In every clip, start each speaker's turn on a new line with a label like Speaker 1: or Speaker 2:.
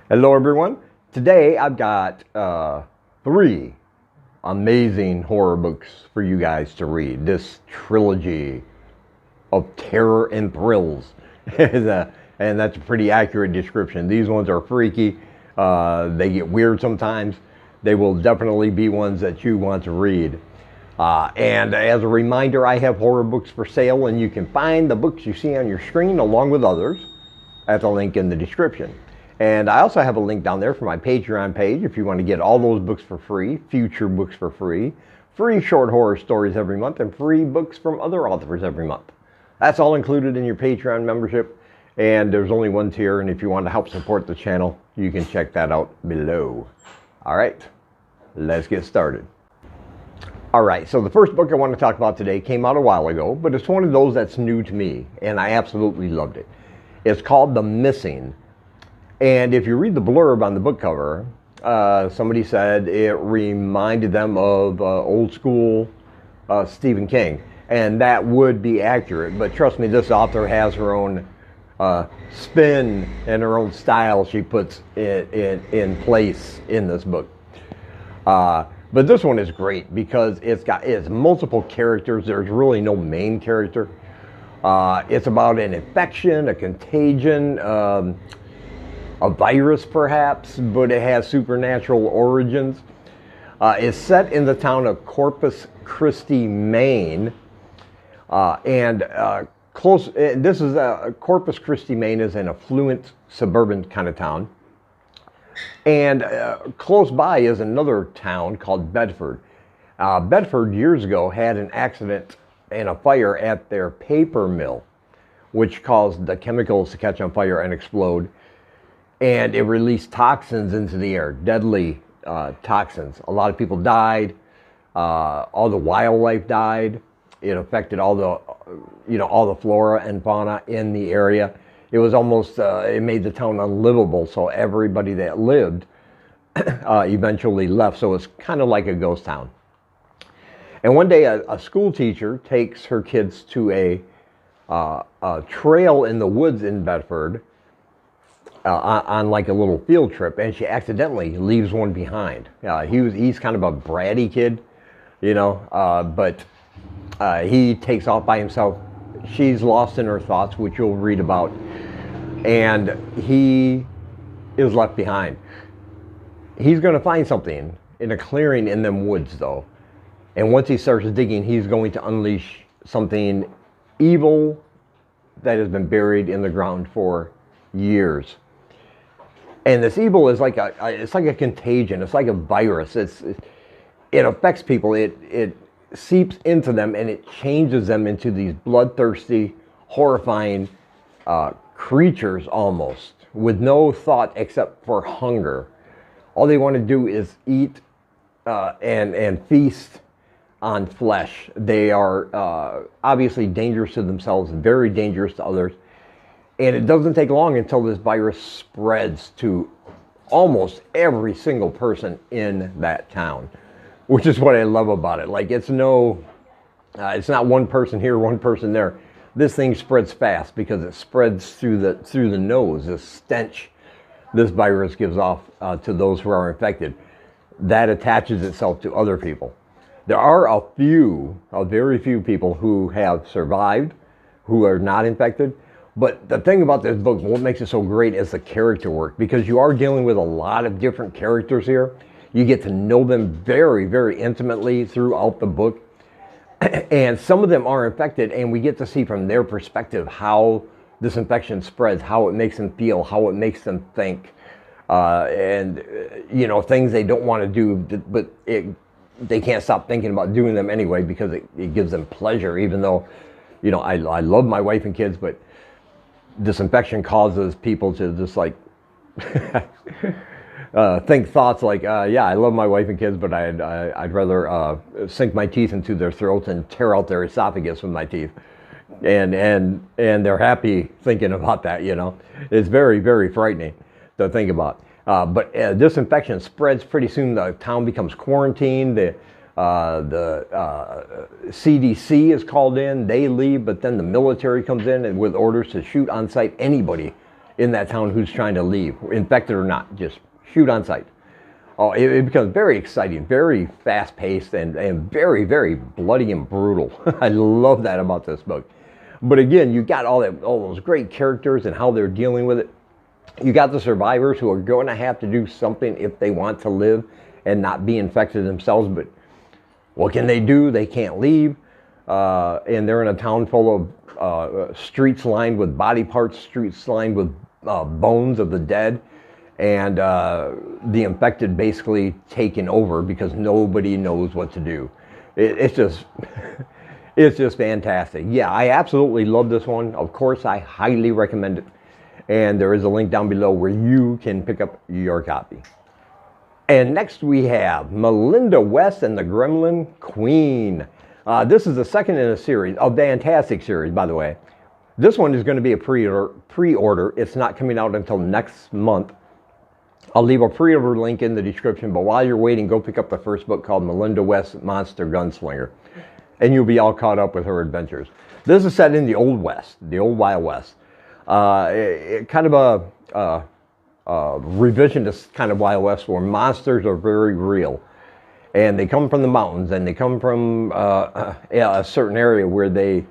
Speaker 1: Hello everyone. Today I've got three amazing horror books for you guys to read. This trilogy of terror and thrills. And that's a pretty accurate description. These ones are freaky. They get weird sometimes. They will definitely be ones that you want to read. And as a reminder, I have horror books for sale, and you can find the books you see on your screen along with others at the link in the description. And I also have a link down there for my Patreon page if you want to get all those books for free, future books for free, free short horror stories every month, and free books from other authors every month. That's all included in your Patreon membership, and there's only one tier, and if you want to help support the channel, you can check that out below. All right, let's get started. All right, so the first book I want to talk about today came out a while ago, but it's one of those that's new to me, and I absolutely loved it. It's called The Missing. And if you read the blurb on the book cover, somebody said it reminded them of old school Stephen King. And that would be accurate. But trust me, this author has her own spin and her own style she puts in place in this book. But this one is great because it's multiple characters. There's really no main character. It's about an infection, a contagion, a virus perhaps, but it has supernatural origins. It's set in the town of Corpus Christi, Maine, Corpus Christi, Maine is an affluent suburban kind of town, and close by is another town called Bedford. Bedford years ago had an accident and a fire at their paper mill, which caused the chemicals to catch on fire and explode. And it released toxins into the air, deadly toxins. A lot of people died. All the wildlife died. It affected all the flora and fauna in the area. It was almost, it made the town unlivable. So everybody that lived eventually left. So it's kind of like a ghost town. And one day a school teacher takes her kids to a trail in the woods in Bedford, on like a little field trip, and she accidentally leaves one behind. He's kind of a bratty kid, but he takes off by himself. She's lost in her thoughts, which you'll read about, and he is left behind. He's going to find something in a clearing in them woods, though, and once he starts digging, he's going to unleash something evil that has been buried in the ground for years. And this evil is it's like a contagion. It's like a virus. It affects people. It seeps into them, and it changes them into these bloodthirsty, horrifying creatures almost, with no thought except for hunger. All they want to do is eat and feast on flesh. They are obviously dangerous to themselves, very dangerous to others. And it doesn't take long until this virus spreads to almost every single person in that town, which is what I love about it. Like, it's not one person here, one person there. This thing spreads fast because it spreads through the nose. This stench this virus gives off to those who are infected, that attaches itself to other people. There are a very few people who have survived, who are not infected. But the thing about this book, what makes it so great, is the character work, because you are dealing with a lot of different characters here. You get to know them very, very intimately throughout the book. And some of them are infected, and we get to see from their perspective how this infection spreads, how it makes them feel, how it makes them think, and things they don't want to do, but they can't stop thinking about doing them anyway because it gives them pleasure, even though, I love my wife and kids, but this infection causes people to just like think thoughts like, yeah, I love my wife and kids, but I'd rather sink my teeth into their throat and tear out their esophagus with my teeth. And they're happy thinking about that, It's very, very frightening to think about. But this infection spreads pretty soon. The town becomes quarantined. The CDC is called in. They leave, but then the military comes in and with orders to shoot on sight anybody in that town who's trying to leave, infected or not. Just shoot on sight. Oh, it becomes very exciting, very fast-paced, and very, very bloody and brutal. I love that about this book. But again, you got all those great characters and how they're dealing with it. You got the survivors who are going to have to do something if they want to live and not be infected themselves. But what can they do? They can't leave. And they're in a town full of streets lined with body parts, streets lined with bones of the dead. And the infected basically taken over because nobody knows what to do. It's just, it's just fantastic. Yeah, I absolutely love this one. Of course, I highly recommend it. And there is a link down below where you can pick up your copy. And next we have Melinda West and the Gremlin Queen. This is the second in a series, a fantastic series, by the way. This one is going to be a pre-order. It's not coming out until next month. I'll leave a pre-order link in the description, but while you're waiting, go pick up the first book called Melinda West, Monster Gunslinger, and you'll be all caught up with her adventures. This is set in the Old West, the Old Wild West. Kind of a revisionist kind of Wild West where monsters are very real. And they come from the mountains, and they come from a certain area where there's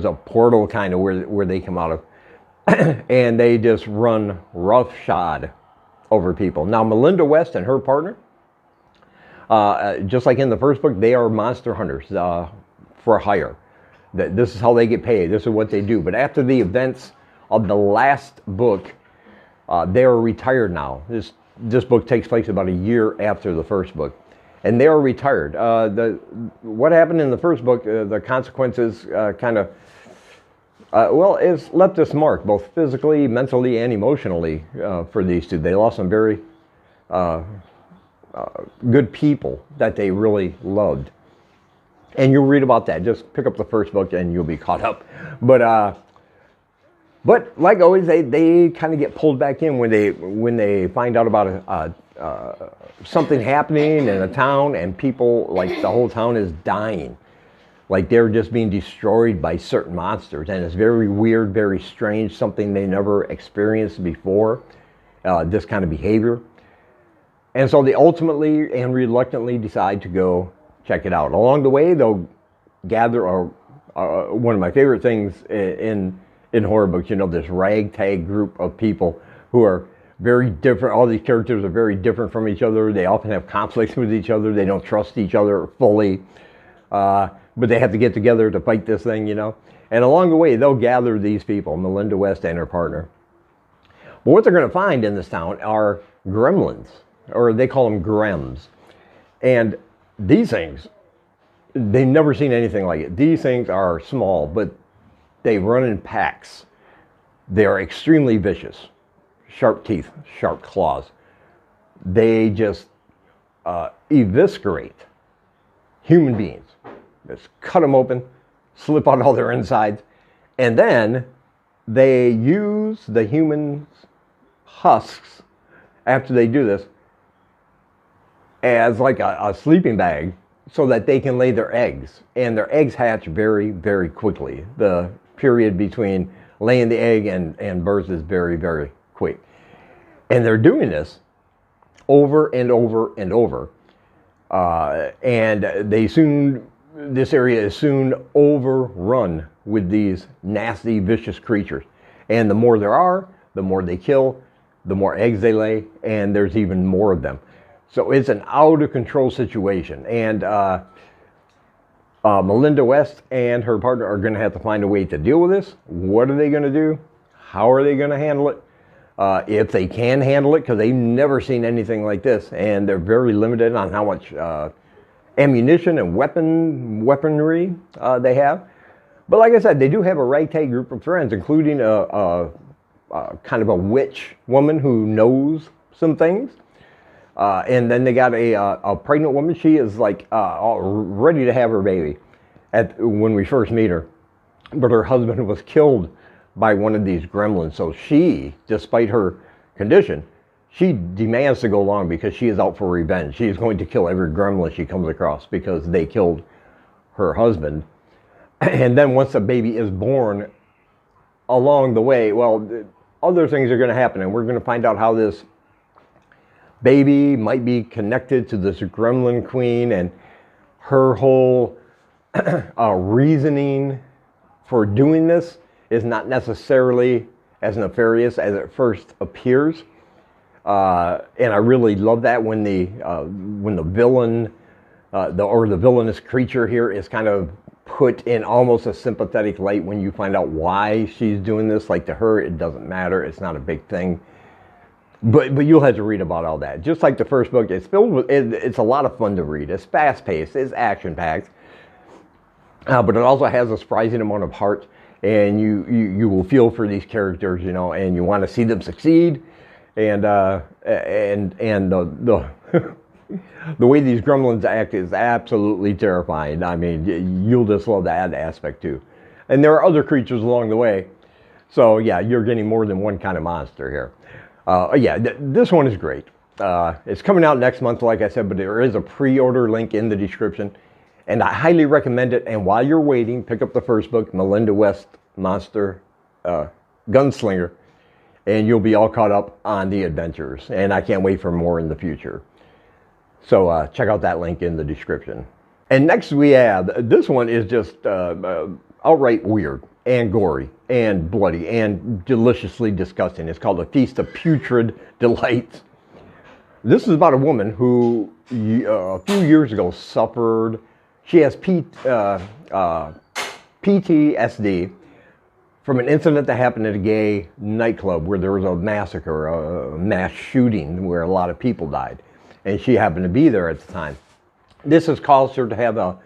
Speaker 1: a portal kind of where they come out of. And they just run roughshod over people. Now, Melinda West and her partner, just like in the first book, they are monster hunters for hire. This is how they get paid. This is what they do. But after the events of the last book, they are retired now. This book takes place about a year after the first book. And they are retired. What happened in the first book, the consequences kind of, well, it's left its mark, both physically, mentally, and emotionally for these two. They lost some very good people that they really loved. And you'll read about that. Just pick up the first book and you'll be caught up. But like always, they kind of get pulled back in when they find out about something happening in a town and people, like the whole town is dying. Like they're just being destroyed by certain monsters. And it's very weird, very strange, something they never experienced before, this kind of behavior. And so they ultimately and reluctantly decide to go check it out. Along the way, they'll gather one of my favorite things in horror books, you know, this ragtag group of people who are very different. All these characters are very different from each other. They often have conflicts with each other. They don't trust each other fully. But they have to get together to fight this thing, you know. And along the way, they'll gather these people, Melinda West and her partner. But what they're going to find in this town are gremlins, or they call them grems. And these things, they've never seen anything like it. These things are small, but they run in packs. They are extremely vicious. Sharp teeth, sharp claws. They just eviscerate human beings. Just cut them open, slip out all their insides, and then they use the human's husks after they do this as like a sleeping bag so that they can lay their eggs. And their eggs hatch very, very quickly. The period between laying the egg and birth is very, very quick. And they're doing this over and over and over. And this area is soon overrun with these nasty, vicious creatures. And the more there are, the more they kill, the more eggs they lay, and there's even more of them. So it's an out-of-control situation. And Melinda West and her partner are going to have to find a way to deal with this. What are they going to do? How are they going to handle it? If they can handle it, because they've never seen anything like this, and they're very limited on how much ammunition and weaponry they have. But like I said, they do have a ragtag group of friends, including a kind of a witch woman who knows some things. And then they got a pregnant woman. She is like ready to have her baby when we first meet her. But her husband was killed by one of these gremlins. So she, despite her condition, she demands to go along because she is out for revenge. She is going to kill every gremlin she comes across because they killed her husband. And then once the baby is born, along the way, well, other things are going to happen, and we're going to find out how this baby might be connected to this gremlin queen, and her whole reasoning for doing this is not necessarily as nefarious as it first appears. And I really love that when the villain the villainous creature here is kind of put in almost a sympathetic light when you find out why she's doing this. Like, to her, it doesn't matter. It's not a big thing. But you'll have to read about all that. Just like the first book, it's filled with, it's a lot of fun to read. It's fast-paced. It's action-packed. But it also has a surprising amount of heart. And you will feel for these characters, you know, and you want to see them succeed. And the the way these gremlins act is absolutely terrifying. I mean, you'll just love that aspect too. And there are other creatures along the way. So yeah, you're getting more than one kind of monster here. Yeah, this one is great. It's coming out next month, like I said, but there is a pre-order link in the description. And I highly recommend it. And while you're waiting, pick up the first book, Melinda West Monster Gunslinger. And you'll be all caught up on the adventures. And I can't wait for more in the future. So check out that link in the description. And next we have, this one is just outright weird and gory and bloody and deliciously disgusting. It's called A Feast of Putrid Delights. This is about a woman who a few years ago suffered, she has PTSD from an incident that happened at a gay nightclub where there was a massacre, a mass shooting where a lot of people died. And she happened to be there at the time. This has caused her to have a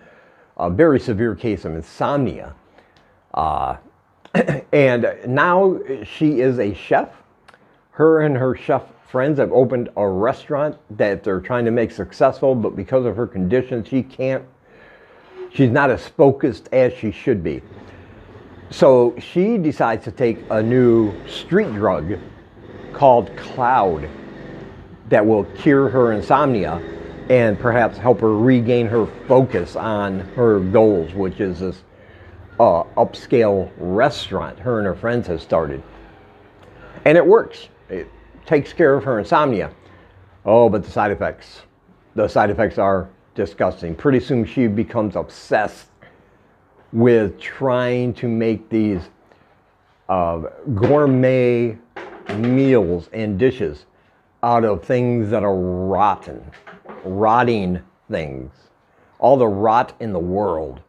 Speaker 1: very severe case of insomnia. And now she is a chef. Her and her chef friends have opened a restaurant that they're trying to make successful, but because of her condition, she's not as focused as she should be. So she decides to take a new street drug called Cloud that will cure her insomnia and perhaps help her regain her focus on her goals, which is this upscale restaurant her and her friends have started. And it works. It takes care of her insomnia. Oh, but the side effects are disgusting. Pretty soon she becomes obsessed with trying to make these gourmet meals and dishes out of things that are rotting things, all the rot in the world.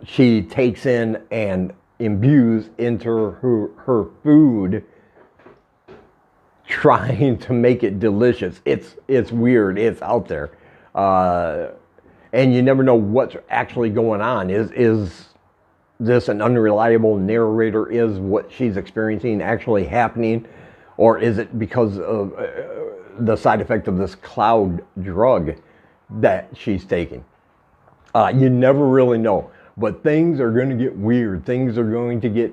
Speaker 1: She takes in and imbues into her food, trying to make it delicious. It's weird. It's out there, and you never know what's actually going on. Is this an unreliable narrator? Is what she's experiencing actually happening? Or is it because of the side effect of this Cloud drug that she's taking? You never really know. But things are going to get weird. Things are going to get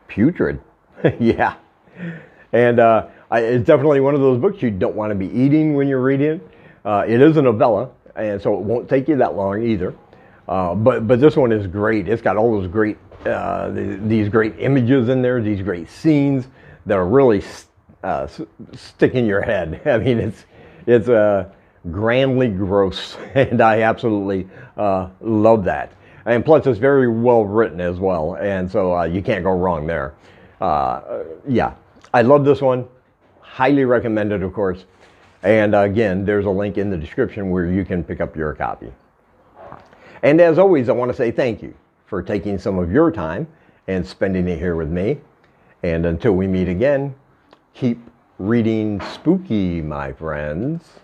Speaker 1: putrid. Yeah. And it's definitely one of those books you don't want to be eating when you're reading it. It is a novella, and so it won't take you that long either. But this one is great. It's got all those great, these great images in there, these great scenes that are really stick in your head. I mean, it's grandly gross, and I absolutely love that. And plus, it's very well written as well, and so you can't go wrong there. Yeah, I love this one. Highly recommend it, of course. And again, there's a link in the description where you can pick up your copy. And as always, I want to say thank you for taking some of your time and spending it here with me. And until we meet again, keep reading spooky, my friends.